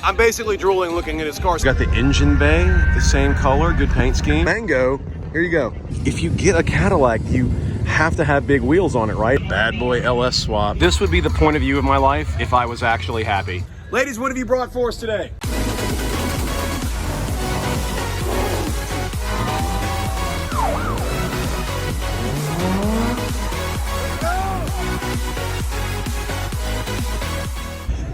I'm basically drooling looking at his car. Got the engine bay, the same color, good paint scheme. Mango, here you go. If you get a Cadillac, you have to have big wheels on it, right? Bad boy LS swap. This would be the point of view of my life if I was actually happy. Ladies, what have you brought for us today?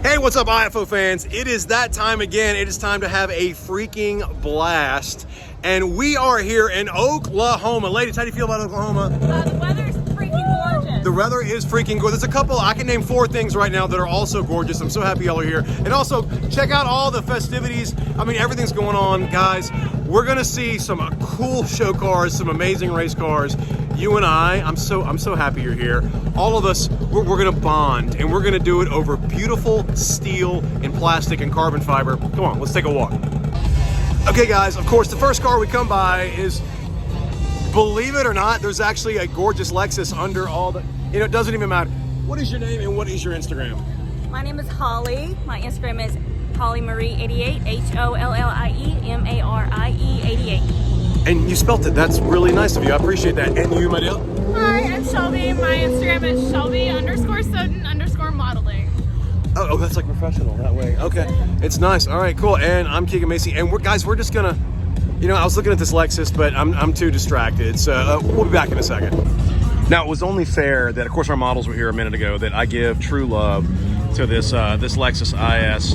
Hey, what's up, IFO fans? It is that time again. It is time to have a freaking blast. And we are here in Oklahoma. Ladies, how do you feel about Oklahoma? The weather's freaking gorgeous. The weather is freaking gorgeous. There's a couple, I can name 4 things right now that are also gorgeous. I'm so happy y'all are here. And also, check out all the festivities. I mean, everything's going on, guys. We're gonna see some cool show cars, some amazing race cars. You and I'm so happy you're here. All of us, we're gonna bond, and we're gonna do it over beautiful steel and plastic and carbon fiber. Come on, let's take a walk. Okay guys, of course, the first car we come by is, believe it or not, there's actually a gorgeous Lexus under all the, it doesn't even matter. What is your name and what is your Instagram? My name is Holly. My Instagram is HollyMarie88, HOLLIEMARIE88. And you spelt it. That's really nice of you. I appreciate that. And you, my dear? Hi, I'm Shelby. My Instagram is Shelby_Sutton_modeling. Oh, that's like professional that way. Okay, it's nice. All right, cool. And I'm Keegan Macy. And we're just gonna, I was looking at this Lexus, but I'm too distracted. So we'll be back in a second. Now, it was only fair that, of course, our models were here a minute ago, that I give true love to this Lexus IS.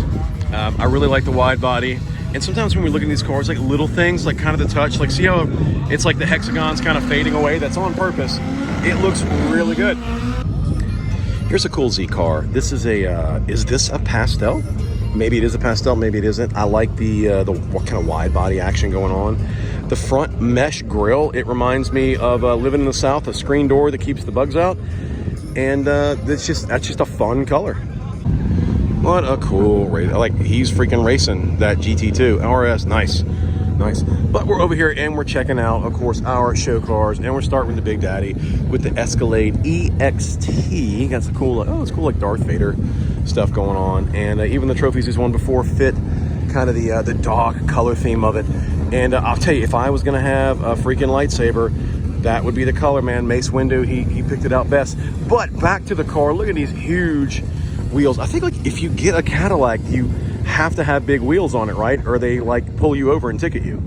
I really like the wide body. And sometimes when we look at these cars, like little things, like kind of the touch, like see how it's like the hexagon's kind of fading away? That's on purpose. It looks really good. Here's a cool Z car. This is is this a pastel? Maybe it is a pastel, maybe it isn't. I like the what kind of wide body action going on. The front mesh grille, it reminds me of living in the South, a screen door that keeps the bugs out. And that's just a fun color. What a cool race. Like, he's freaking racing that GT2 RS. Nice. But we're over here and we're checking out, of course, our show cars, and we're starting with the Big Daddy with the Escalade EXT. Got some cool, it's cool, like Darth Vader stuff going on. And even the trophies he's won before fit kind of the dog color theme of it. And I'll tell you, if I was gonna have a freaking lightsaber, that would be the color, man. Mace Windu, he picked it out best. But back to the car, look at these huge wheels. I think, like, if you get a Cadillac, you have to have big wheels on it, right? Or they like pull you over and ticket you.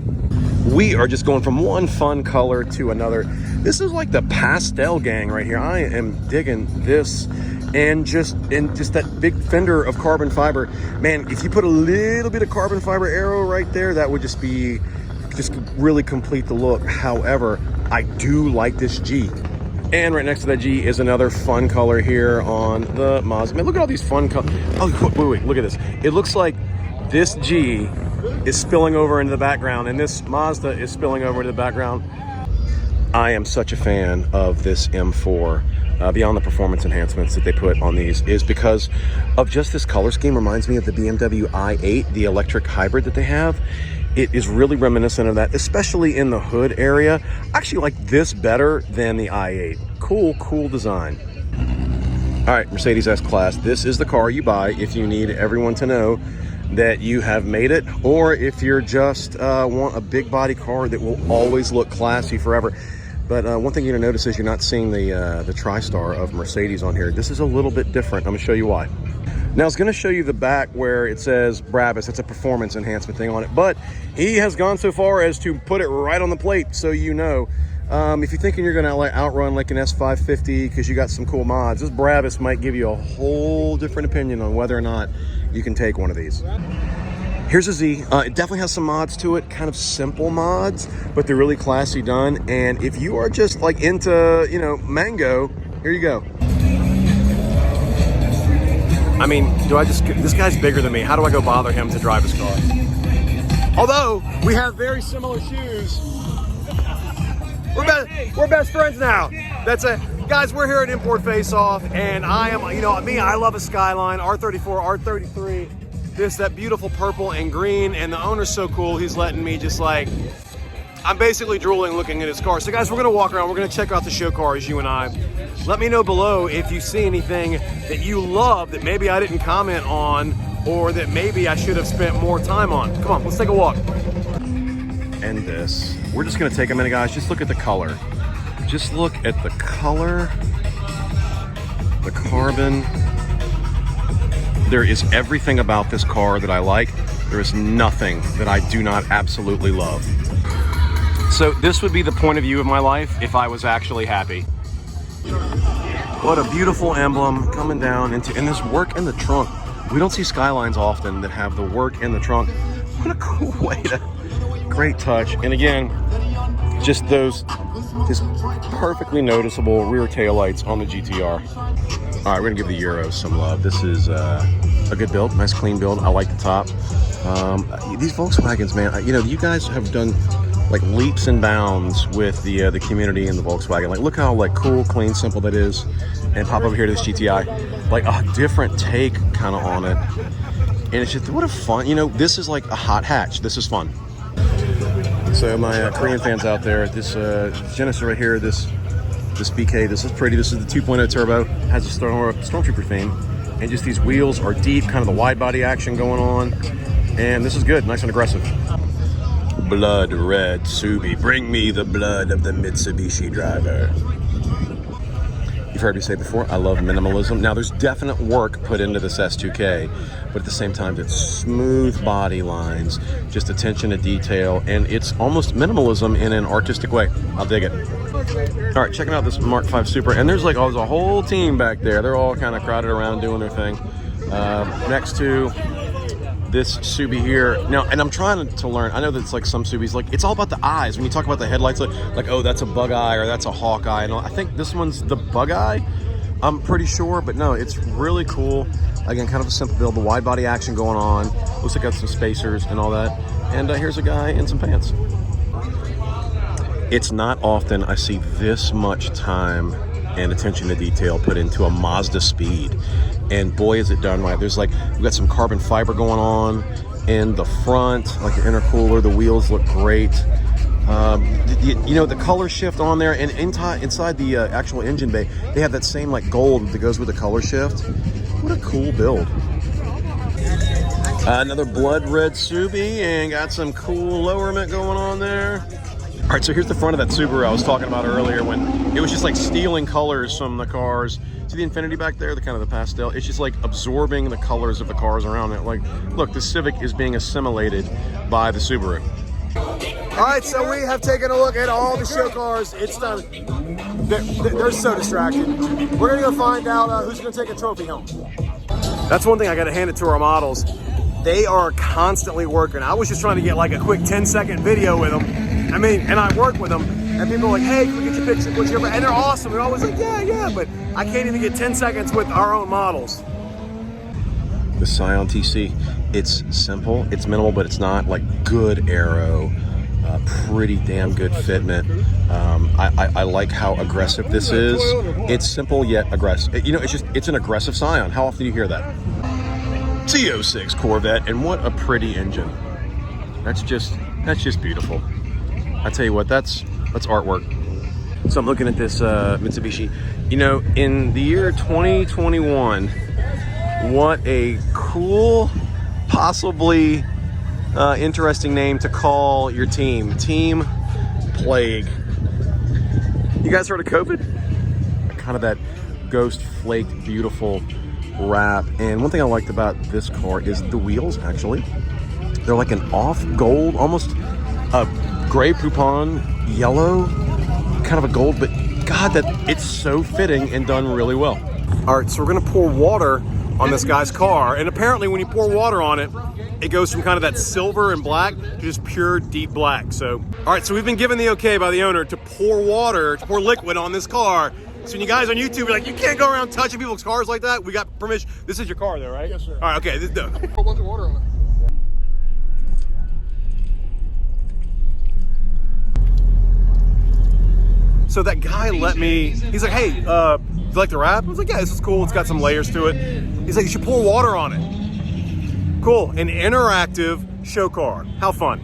We are just going from one fun color to another. This is like the pastel gang right here. I am digging this, and just that big fender of carbon fiber. Man, if you put a little bit of carbon fiber aero right there, that would just really complete the look. However, I do like this G. And right next to that G is another fun color here on the Mazda. Man, look at all these fun colors. Oh, wait, look at this. It looks like this G is spilling over into the background, and this Mazda is spilling over into the background. I am such a fan of this M4. Beyond the performance enhancements that they put on these, is because of just this color scheme. Reminds me of the BMW i8, the electric hybrid that they have. It is really reminiscent of that, especially in the hood area. I actually like this better than the i8. Cool design. All right, Mercedes S-Class. This is the car you buy if you need everyone to know that you have made it, or if you're just want a big body car that will always look classy forever. But one thing you're gonna notice is you're not seeing the TriStar of Mercedes on here. This is a little bit different. I'm gonna show you why. Now, I was gonna show you the back where it says Brabus. It's a performance enhancement thing on it, but he has gone so far as to put it right on the plate, so you know. If you're thinking you're gonna like outrun like an S550 because you got some cool mods, this Brabus might give you a whole different opinion on whether or not you can take one of these. Here's a Z. It definitely has some mods to it, kind of simple mods, but they're really classy done. And if you are just like into, mango, here you go. I mean, this guy's bigger than me. How do I go bother him to drive his car? Although, we have very similar shoes. We're best friends now. That's it. Guys, we're here at Import Face Off, and I am, I love a Skyline, R34, R33. That beautiful purple and green, and the owner's so cool, he's letting me just like, I'm basically drooling looking at his car. So guys, we're gonna walk around, we're gonna check out the show cars, you and I. Let me know below if you see anything that you love that maybe I didn't comment on or that maybe I should have spent more time on. Come on, let's take a walk. And this, we're just gonna take a minute, guys. Just look at the color. Just look at the color, the carbon. There is everything about this car that I like. There is nothing that I do not absolutely love. So this would be the point of view of my life if I was actually happy. What a beautiful emblem coming down into, and this work in the trunk. We don't see Skylines often that have the work in the trunk. What a cool way to, great touch. And again, just those, just perfectly noticeable rear taillights on the GTR. All right, we're gonna give the Euros some love. This is a good build, nice clean build. I like the top. These Volkswagens, man, you know, you guys have done like leaps and bounds with the community in the Volkswagen. Like, look how like cool, clean, simple that is. And pop over here to this GTI, like a different take kind of on it. And it's just, what a fun, you know, this is like a hot hatch. This is fun. So my Korean fans out there, this Genesis right here, this BK, this is pretty. This is the 2.0 turbo, has a Stormtrooper theme. And just these wheels are deep, kind of the wide body action going on. And this is good, nice and aggressive. Blood red Subi, bring me the blood of the Mitsubishi driver. You've heard me say before, I love minimalism. Now there's definite work put into this S2K, but at the same time, it's smooth body lines, just attention to detail, and it's almost minimalism in an artistic way. I'll dig it. All right, checking out this Mark V Supra, and there's like, oh, there's a whole team back there. They're all kind of crowded around doing their thing. Next to this Subi here. Now, and I'm trying to learn, I know that it's like some Subis, like it's all about the eyes. When you talk about the headlights, like oh, that's a bug eye or that's a hawk eye. And I think this one's the bug eye, I'm pretty sure, but no, it's really cool. Again, kind of a simple build, the wide body action going on. Looks like got some spacers and all that. And here's a guy in some pants. It's not often I see this much time and attention to detail put into a Mazda Speed. And boy, is it done right. There's like, we've got some carbon fiber going on in the front, like the intercooler, the wheels look great. You know, the color shift on there, and inside the actual engine bay, they have that same like gold that goes with the color shift. What a cool build. Another blood red Subi, and got some cool lowerment going on there. All right, so here's the front of that Subaru I was talking about earlier when it was just like stealing colors from the cars. See the Infiniti back there, the kind of the pastel? It's just like absorbing the colors of the cars around it. Like, look, the Civic is being assimilated by the Subaru. All right, so we have taken a look at all the show cars. It's done. They're so distracted. We're gonna go find out who's gonna take a trophy home. That's one thing I gotta hand it to our models. They are constantly working. I was just trying to get like a quick 10-second video with them. I mean, and I work with them, and people are like, hey, can we get your picture? What's your, and they're awesome. They're always like, yeah, but I can't even get 10 seconds with our own models. The Scion TC, it's simple, it's minimal, but it's not like good aero, pretty damn good fitment. I like how aggressive this is. It's simple yet aggressive. You know, it's an aggressive Scion. How often do you hear that? C06 Corvette, and what a pretty engine. That's just beautiful. I tell you what, that's artwork. So I'm looking at this Mitsubishi. You know, in the year 2021, what a cool, possibly interesting name to call your team. Team Plague. You guys heard of COVID? Kind of that ghost flaked, beautiful wrap. And one thing I liked about this car is the wheels, actually. They're like an off gold, almost a gray Poupon yellow, kind of a gold, but God, that it's so fitting and done really well. All right, so we're gonna pour water on this guy's car, and apparently when you pour water on it, it goes from kind of that silver and black to just pure deep black. So, all right, so we've been given the okay by the owner to pour water, to pour liquid on this car. So when you guys on YouTube are like, you can't go around touching people's cars like that, we got permission. This is your car though, right? Yes, sir. All right, okay. A whole bunch of water on it. So that guy let me, he's like, hey, do you like the wrap? I was like, yeah, this is cool. It's got some layers to it. He's like, you should pour water on it. Cool, an interactive show car. How fun.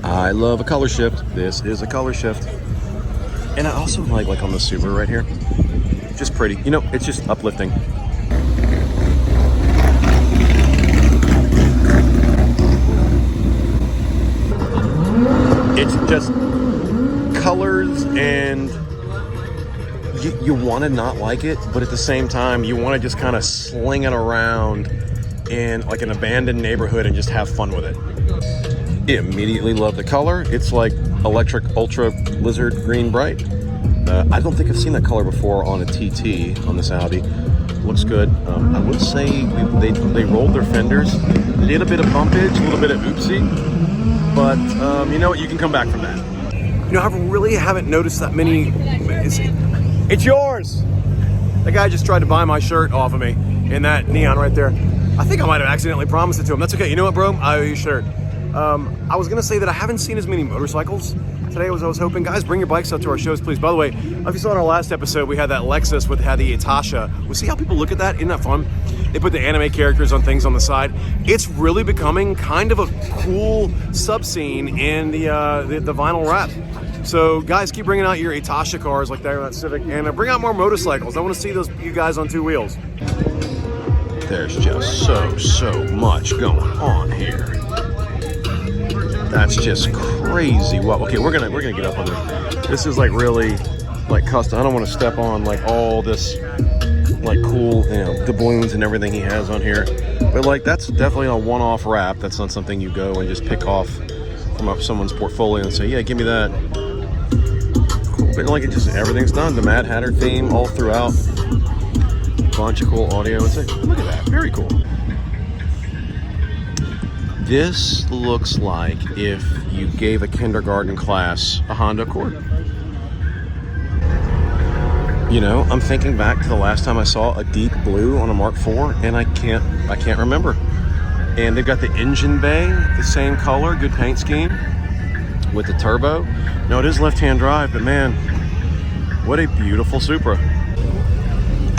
I love a color shift. This is a color shift. And I also like on the Subaru right here, just pretty. You know, it's just uplifting. just colors, and you want to not like it, but at the same time, you want to just kind of sling it around in like an abandoned neighborhood and just have fun with it. Immediately love the color. It's like electric ultra lizard green bright. I don't think I've seen that color before on a TT on this Audi. Looks good. I would say they rolled their fenders, a little bit of bumpage, a little bit of oopsie, but you know what? You can come back from that. You know, I really haven't noticed that many. It's yours. That guy just tried to buy my shirt off of me in that neon right there. I think I might have accidentally promised it to him. That's okay. You know what, bro? I owe you a shirt. I was gonna say that I haven't seen as many motorcycles today as I was hoping. Guys, bring your bikes out to our shows, please. By the way, if you saw in our last episode, we had that Lexus had the Itasha. We see how people look at that. Isn't that fun? They put the anime characters on things on the side. It's really becoming kind of a cool sub-scene in the vinyl wrap. So guys, keep bringing out your Itasha cars like that, or that Civic, and bring out more motorcycles. I want to see you guys on two wheels. There's just so much going on here. That's just crazy. Well, okay, we're gonna get up on this. This is like really like custom. I don't want to step on like all this like cool, you know, doubloons and everything he has on here. But like that's definitely a one-off wrap. That's not something you go and just pick off from someone's portfolio and say, yeah, give me that. Cool. But like it just everything's done. The Mad Hatter theme all throughout. Bunch of cool audio. Look at that. Very cool. This looks like if you gave a kindergarten class a Honda Accord. You know, I'm thinking back to the last time I saw a deep blue on a Mark IV, and I can't remember. And they've got the engine bay, the same color, good paint scheme with the turbo. No, it is left-hand drive, but man, what a beautiful Supra.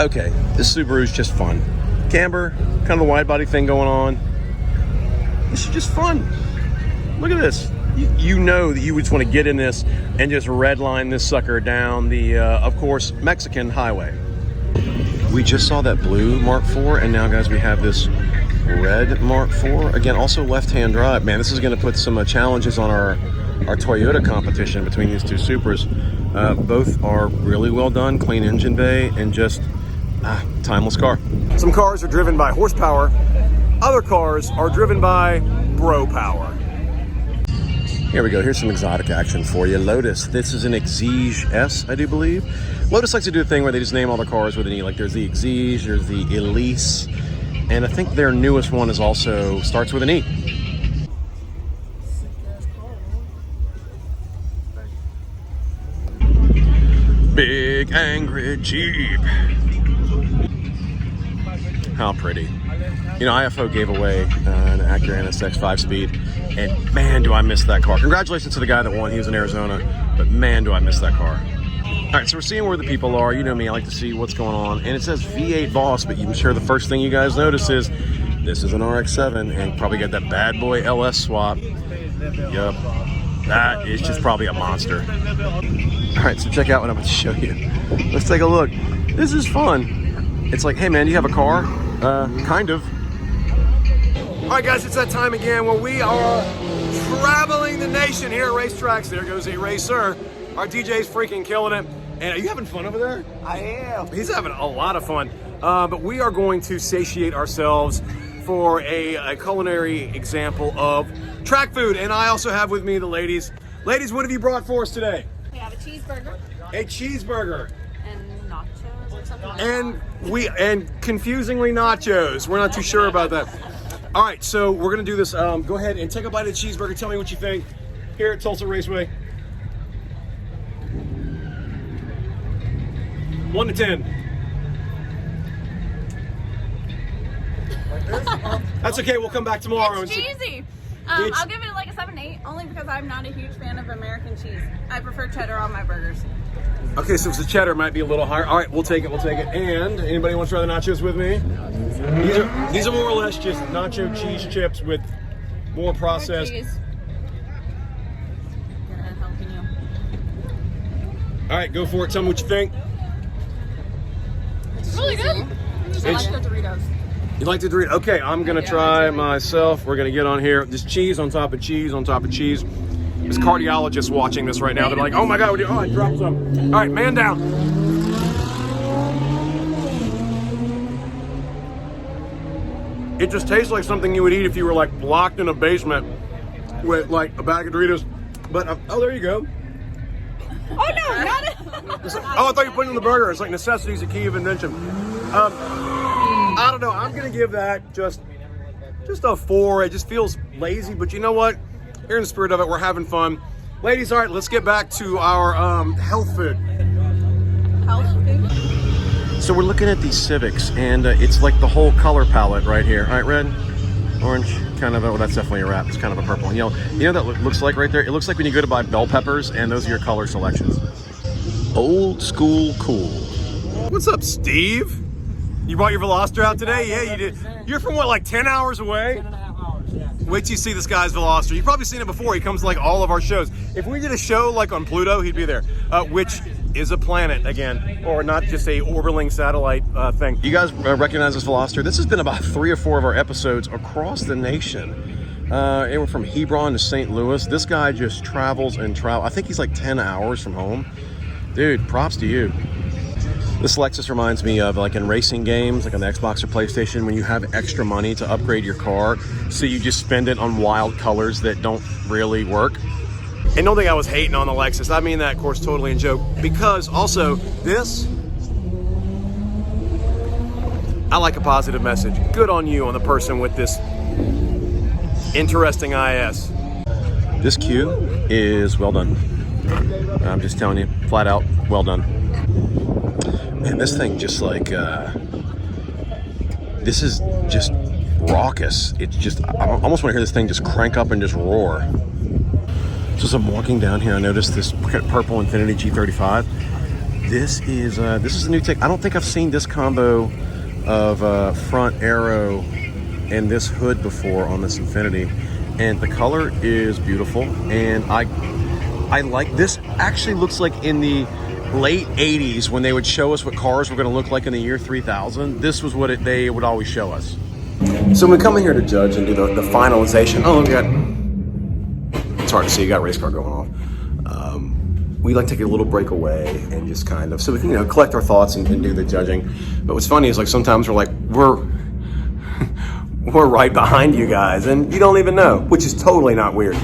Okay, this Subaru is just fun. Camber, kind of the wide body thing going on. This is just fun. Look at this. You know that you would just want to get in this and just redline this sucker down the, of course, Mexican highway. We just saw that blue Mark IV, and now, guys, we have this red Mark IV. Again, also left-hand drive. Man, this is going to put some challenges on our Toyota competition between these two Supras. Both are really well done, clean engine bay, and just timeless car. Some cars are driven by horsepower. Other cars are driven by bro power. Here we go. Here's some exotic action for you. Lotus. This is an Exige S, I do believe. Lotus likes to do a thing where they just name all the cars with an E. Like there's the Exige, there's the Elise, and I think their newest one is also starts with an E. Big angry Jeep. How pretty. You know, IFO gave away an Acura NSX 5-speed, and man, do I miss that car. Congratulations to the guy that won. He was in Arizona, but man, do I miss that car. All right, so we're seeing where the people are. You know me, I like to see what's going on. And it says V8 Boss, but I'm sure the first thing you guys notice is this is an RX-7, and probably got that bad boy LS swap. Yup, that is just probably a monster. All right, so check out what I'm about to show you. Let's take a look. This is fun. It's like, hey man, do you have a car? Kind of. All right, guys, it's that time again where we are traveling the nation here at racetracks. There goes a racer. Our DJ's freaking killing it. And are you having fun over there? I am. He's having a lot of fun. But we are going to satiate ourselves for a culinary example of track food. And I also have with me the ladies. Ladies, what have you brought for us today? We have a cheeseburger A cheeseburger. and nachos or something like And confusingly nachos. We're not too sure about that. All right, so we're gonna do this. Go ahead and take a bite of the cheeseburger. Tell me what you think here at Tulsa Raceway. 1 to 10. That's okay. We'll come back tomorrow. It's cheesy. I'll give it like a 7-8, only because I'm not a huge fan of American cheese. I prefer cheddar on my burgers. Okay, so the cheddar might be a little higher. All right, we'll take it. We'll take it. And anybody want to try the nachos with me? These are more or less just nacho cheese chips with more processed. Cheese. Gonna add jalapeno. All right, go for it. Tell me what you think. It's really good. I like the Doritos. You like the Dorito? Okay, I'm gonna try myself. We're gonna get on here. This cheese on top of cheese on top of cheese. There's cardiologists watching this right now. They're like, oh my God, oh, I dropped some. All right, man down. It just tastes like something you would eat if you were like locked in a basement with like a bag of Doritos. But, oh, there you go. Oh no, not it. Oh, I thought you put it in the burger. It's like necessity is a key of invention. I don't know. I'm gonna give that just a 4. It just feels lazy, but you know what? Here in the spirit of it, we're having fun. Ladies, all right, let's get back to our health food. Health food? So we're looking at these Civics, and it's like the whole color palette right here. All right, red, orange, kind of, oh, that's definitely a wrap. It's kind of a purple. You know that looks like right there? It looks like when you go to buy bell peppers, and those are your color selections. Old school cool. What's up, Steve? You brought your Veloster out today? Yeah, you did. You're from what, like 10 hours away? 10.5 hours, yeah. Wait till you see this guy's Veloster. You've probably seen it before. He comes to like all of our shows. If we did a show like on Pluto, he'd be there, which is a planet again, or not just a orbiting satellite thing. You guys recognize this Veloster? This has been about 3 or 4 of our episodes across the nation. Anywhere from Hebron to St. Louis. This guy just travels and travels. I think he's like 10 hours from home. Dude, props to you. This Lexus reminds me of like in racing games, like on the Xbox or PlayStation, when you have extra money to upgrade your car, so you just spend it on wild colors that don't really work. And don't think I was hating on the Lexus. I mean that, of course, totally in joke. Because also, this, I like a positive message. Good on you, on the person with this interesting IS. This Q is well done. I'm just telling you, flat out, well done. Man, this thing just like, this is just raucous. It's just, I almost want to hear this thing just crank up and just roar. So as I'm walking down here, I noticed this purple Infiniti G35. This is a new take. I don't think I've seen this combo of front aero and this hood before on this Infiniti. And the color is beautiful. And I like this. Actually looks like in the late 80s when they would show us what cars were going to look like in the year 3000. This was what they would always show us. So when we come in here to judge and do the finalization, oh, look at that. It's hard to see, you got a race car going off. We like to take a little break away and just kind of, so we can collect our thoughts and do the judging. But what's funny is like sometimes we're like, we're right behind you guys and you don't even know, which is totally not weird.